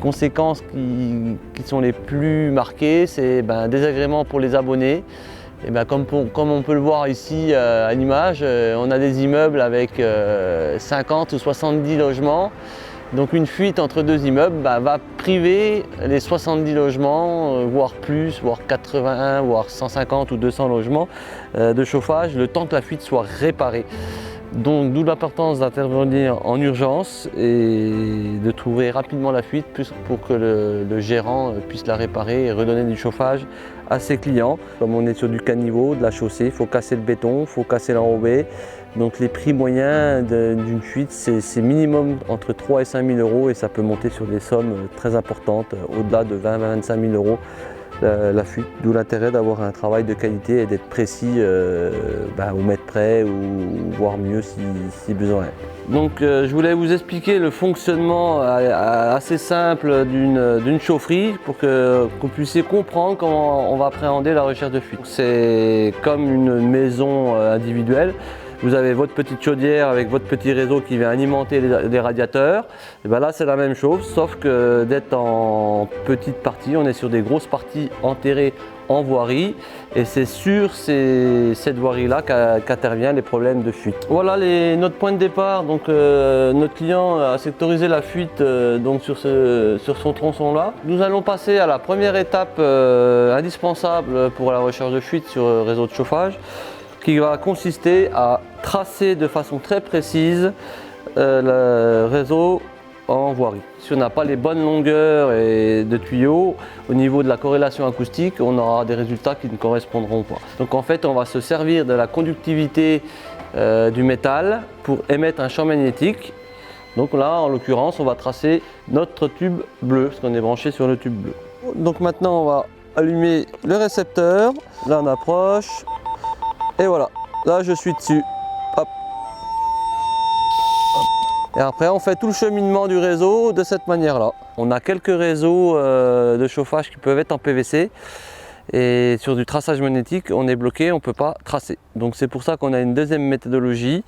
conséquences qui sont les plus marquées, c'est désagrément pour les abonnés. Et comme on peut le voir ici à l'image, on a des immeubles avec 50 ou 70 logements. Donc une fuite entre deux immeubles va priver les 70 logements, voire plus, voire 80, voire 150 ou 200 logements de chauffage, le temps que la fuite soit réparée. Donc d'où l'importance d'intervenir en urgence et de trouver rapidement la fuite pour que le gérant puisse la réparer et redonner du chauffage à ses clients. Comme on est sur du caniveau, de la chaussée, il faut casser le béton, il faut casser l'enrobé. Donc les prix moyens d'une fuite, c'est minimum entre 3 et 5 000 euros et ça peut monter sur des sommes très importantes, au-delà de 20 à 25 000 euros la fuite. D'où l'intérêt d'avoir un travail de qualité et d'être précis au mètre près ou voire mieux si besoin est. Donc je voulais vous expliquer le fonctionnement assez simple d'une chaufferie pour qu'on puisse comprendre comment on va appréhender la recherche de fuite. C'est comme une maison individuelle. Vous avez votre petite chaudière avec votre petit réseau qui vient alimenter les radiateurs. Et là c'est la même chose, sauf que d'être en petite partie, on est sur des grosses parties enterrées en voirie et c'est sur cette voirie-là qu'interviennent les problèmes de fuite. Voilà notre point de départ. Donc notre client a sectorisé la fuite sur son tronçon-là. Nous allons passer à la première étape indispensable pour la recherche de fuite sur le réseau de chauffage, qui va consister à tracer de façon très précise le réseau en voirie. Si on n'a pas les bonnes longueurs de tuyaux, au niveau de la corrélation acoustique, on aura des résultats qui ne correspondront pas. Donc en fait, on va se servir de la conductivité du métal pour émettre un champ magnétique. Donc là, en l'occurrence, on va tracer notre tube bleu, parce qu'on est branché sur le tube bleu. Donc maintenant, on va allumer le récepteur. Là, on approche. Et voilà, là je suis dessus. Hop. Et après on fait tout le cheminement du réseau de cette manière-là. On a quelques réseaux de chauffage qui peuvent être en PVC. Et sur du traçage magnétique, on est bloqué, on ne peut pas tracer. Donc c'est pour ça qu'on a une deuxième méthodologie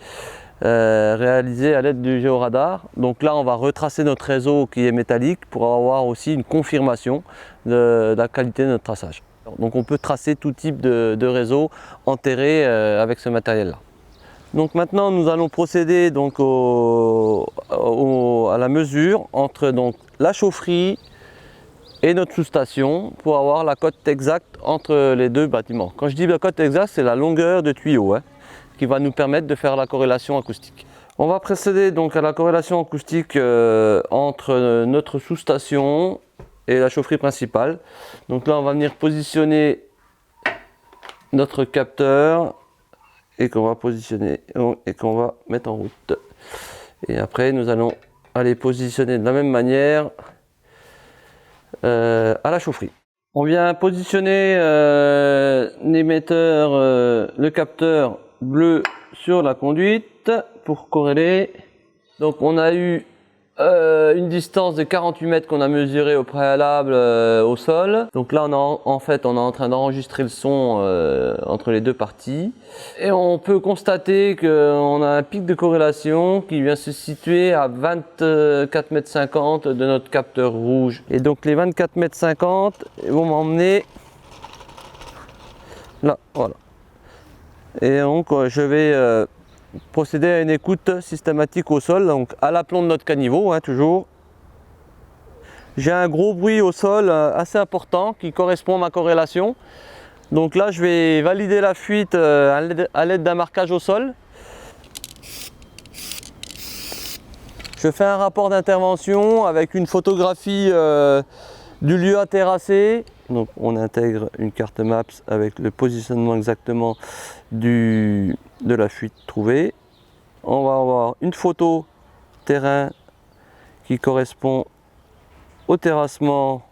réalisée à l'aide du géoradar. Donc là on va retracer notre réseau qui est métallique pour avoir aussi une confirmation de la qualité de notre traçage. Donc on peut tracer tout type de réseau enterré avec ce matériel-là. Donc maintenant nous allons procéder donc à la mesure entre la chaufferie et notre sous-station pour avoir la cote exacte entre les deux bâtiments. Quand je dis la cote exacte, c'est la longueur de tuyau qui va nous permettre de faire la corrélation acoustique. On va procéder donc à la corrélation acoustique entre notre sous-station et la chaufferie principale. Donc là on va venir positionner notre capteur et qu'on va positionner et qu'on va mettre en route. Et après nous allons aller positionner de la même manière à la chaufferie. On vient positionner l'émetteur, le capteur bleu sur la conduite pour corréler. Donc on a eu une distance de 48 mètres qu'on a mesuré au préalable au sol. Donc là on est en train d'enregistrer le son entre les deux parties. Et on peut constater qu'on a un pic de corrélation qui vient se situer à 24 mètres 50 de notre capteur rouge. Et donc les 24 mètres 50 vont m'emmener là, voilà. Et donc je vais procéder à une écoute systématique au sol, donc à l'aplomb de notre caniveau, toujours. J'ai un gros bruit au sol assez important qui correspond à ma corrélation. Donc là je vais valider la fuite à l'aide d'un marquage au sol. Je fais un rapport d'intervention avec une photographie du lieu à terrasser. Donc on intègre une carte Maps avec le positionnement exactement de la fuite trouvée. On va avoir une photo terrain qui correspond au terrassement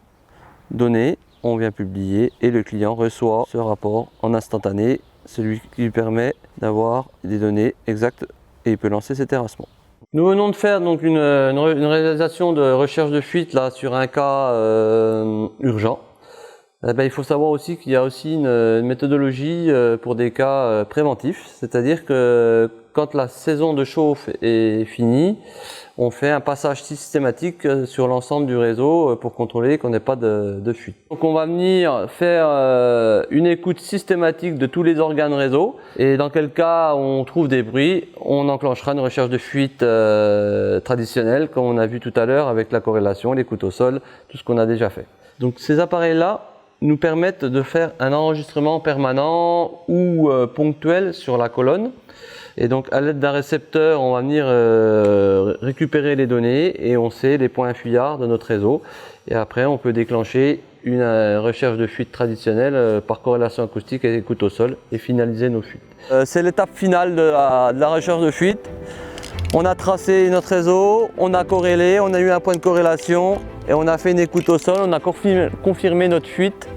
donné. On vient publier et le client reçoit ce rapport en instantané, celui qui lui permet d'avoir des données exactes et il peut lancer ses terrassements. Nous venons de faire donc une réalisation de recherche de fuite là, sur un cas urgent. Il faut savoir aussi qu'il y a aussi une méthodologie pour des cas préventifs, c'est-à-dire que quand la saison de chauffe est finie, on fait un passage systématique sur l'ensemble du réseau pour contrôler qu'on n'ait pas de fuite. Donc on va venir faire une écoute systématique de tous les organes réseau et dans quel cas on trouve des bruits, on enclenchera une recherche de fuite traditionnelle comme on a vu tout à l'heure avec la corrélation, l'écoute au sol, tout ce qu'on a déjà fait. Donc ces appareils-là nous permettent de faire un enregistrement permanent ou ponctuel sur la colonne. Et donc à l'aide d'un récepteur, on va venir récupérer les données et on sait les points fuyards de notre réseau. Et après, on peut déclencher une recherche de fuite traditionnelle par corrélation acoustique et écoute au sol et finaliser nos fuites. C'est l'étape finale de la recherche de fuite. On a tracé notre réseau, on a corrélé, on a eu un point de corrélation et on a fait une écoute au sol, on a confirmé notre fuite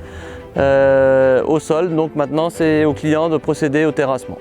au sol. Donc maintenant, c'est au client de procéder au terrassement.